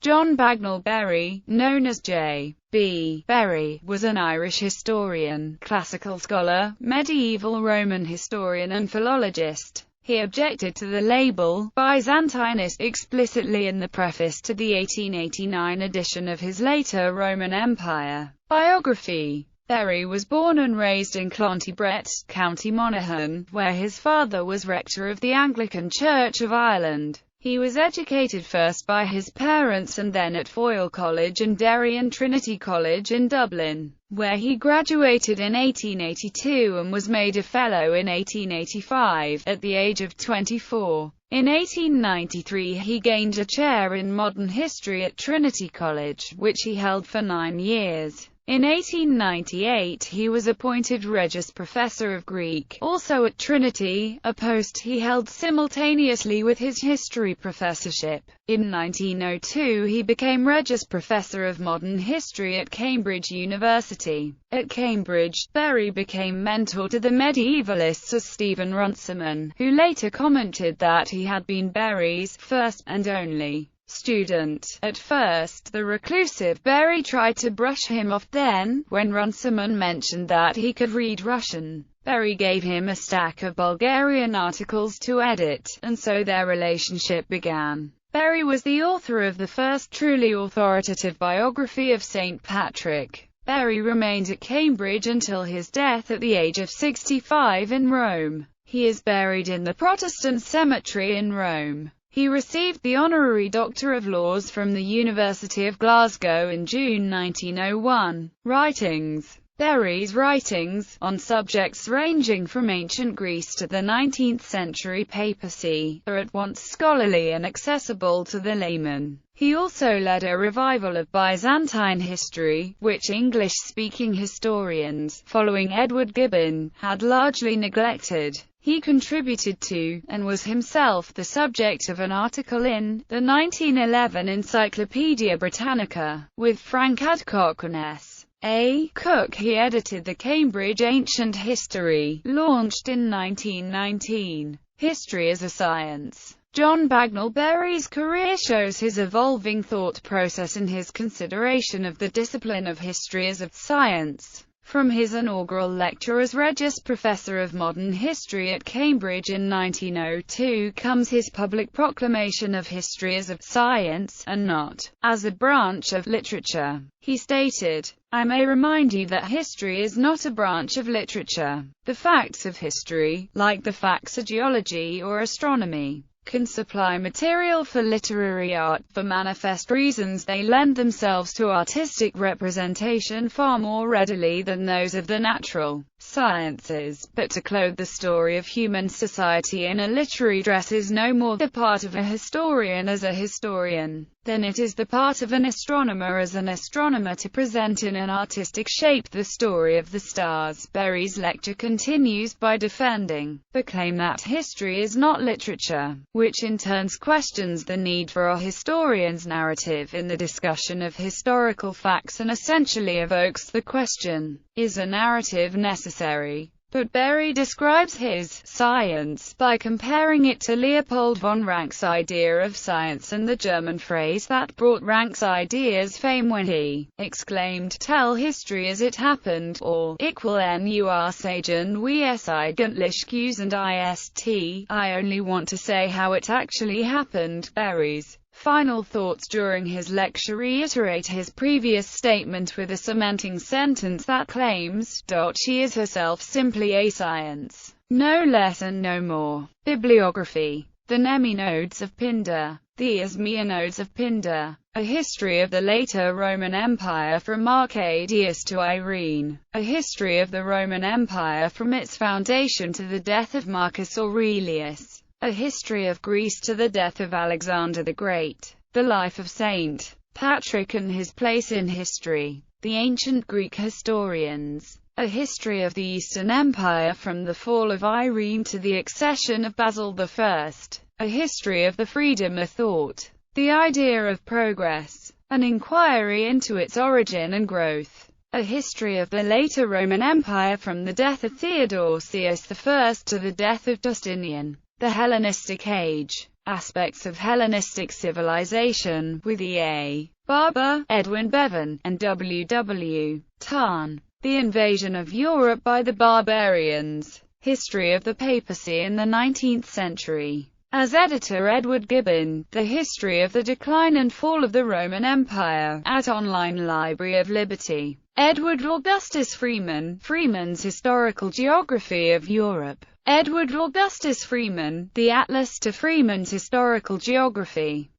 John Bagnall Berry, known as J. B. Berry, was an Irish historian, classical scholar, medieval Roman historian and philologist. He objected to the label Byzantinist explicitly in the preface to the 1889 edition of his later Roman Empire biography. Berry was born and raised in Clontibret, County Monaghan, where his father was rector of the Anglican Church of Ireland. He was educated first by his parents and then at Foyle College in Derry and Trinity College in Dublin, where he graduated in 1882 and was made a Fellow in 1885, at the age of 24. In 1893 he gained a chair in modern history at Trinity College, which he held for 9 years. In 1898 he was appointed Regius Professor of Greek, also at Trinity, a post he held simultaneously with his history professorship. In 1902 he became Regius Professor of Modern History at Cambridge University. At Cambridge, Berry became mentor to the medievalists as Stephen Runciman, who later commented that he had been Berry's first, and only, student. At first, the reclusive Berry tried to brush him off. Then, when Runciman mentioned that he could read Russian, Berry gave him a stack of Bulgarian articles to edit, and so their relationship began. Berry was the author of the first truly authoritative biography of St. Patrick. Berry remained at Cambridge until his death at the age of 65 in Rome. He is buried in the Protestant cemetery in Rome. He received the honorary Doctor of Laws from the University of Glasgow in June 1901. Writings. Berry's writings, on subjects ranging from ancient Greece to the 19th century papacy, are at once scholarly and accessible to the layman. He also led a revival of Byzantine history, which English-speaking historians, following Edward Gibbon, had largely neglected. He contributed to, and was himself the subject of an article in, the 1911 Encyclopaedia Britannica, with Frank Adcock and S. A. Cook. He edited the Cambridge Ancient History, launched in 1919. History as a Science. John Bagnall Berry's career shows his evolving thought process in his consideration of the discipline of history as a science. From his inaugural lecture as Regius Professor of Modern History at Cambridge in 1902 comes his public proclamation of history as a science, and not as a branch of literature. He stated, "I may remind you that history is not a branch of literature. The facts of history, like the facts of geology or astronomy, can supply material for literary art. For manifest reasons they lend themselves to artistic representation far more readily than those of the natural sciences, but to clothe the story of human society in a literary dress is no more the part of a historian as a historian, than it is the part of an astronomer as an astronomer to present in an artistic shape the story of the stars." Berry's lecture continues by defending the claim that history is not literature, which in turn questions the need for a historian's narrative in the discussion of historical facts and essentially evokes the question, is a narrative necessary? But Berry describes his science by comparing it to Leopold von Ranke's idea of science and the German phrase that brought Ranke's ideas fame when he exclaimed, "Tell history as it happened," or nur sagen wie es eigentlich gewesen ist. I only want to say how it actually happened. Berry's final thoughts during his lecture reiterate his previous statement with a cementing sentence that claims, "She is herself simply a science, no less and no more." Bibliography. The Neminodes of Pindar. The Ismenodes of Pindar. A History of the Later Roman Empire from Arcadius to Irene. A History of the Roman Empire from its foundation to the death of Marcus Aurelius. A History of Greece to the death of Alexander the Great. The Life of St. Patrick and his place in history. The Ancient Greek Historians. A History of the Eastern Empire from the fall of Irene to the accession of Basil I. A History of the Freedom of Thought. The Idea of Progress. An Inquiry into its origin and growth. A History of the Later Roman Empire from the death of Theodosius I to the death of Justinian. The Hellenistic Age. Aspects of Hellenistic Civilization, with E.A. Barber, Edwin Bevan, and W.W. Tarn. The Invasion of Europe by the Barbarians. History of the Papacy in the 19th Century. As editor Edward Gibbon, The History of the Decline and Fall of the Roman Empire, at Online Library of Liberty. Edward Augustus Freeman, Freeman's Historical Geography of Europe. Edward Augustus Freeman, The Atlas to Freeman's Historical Geography.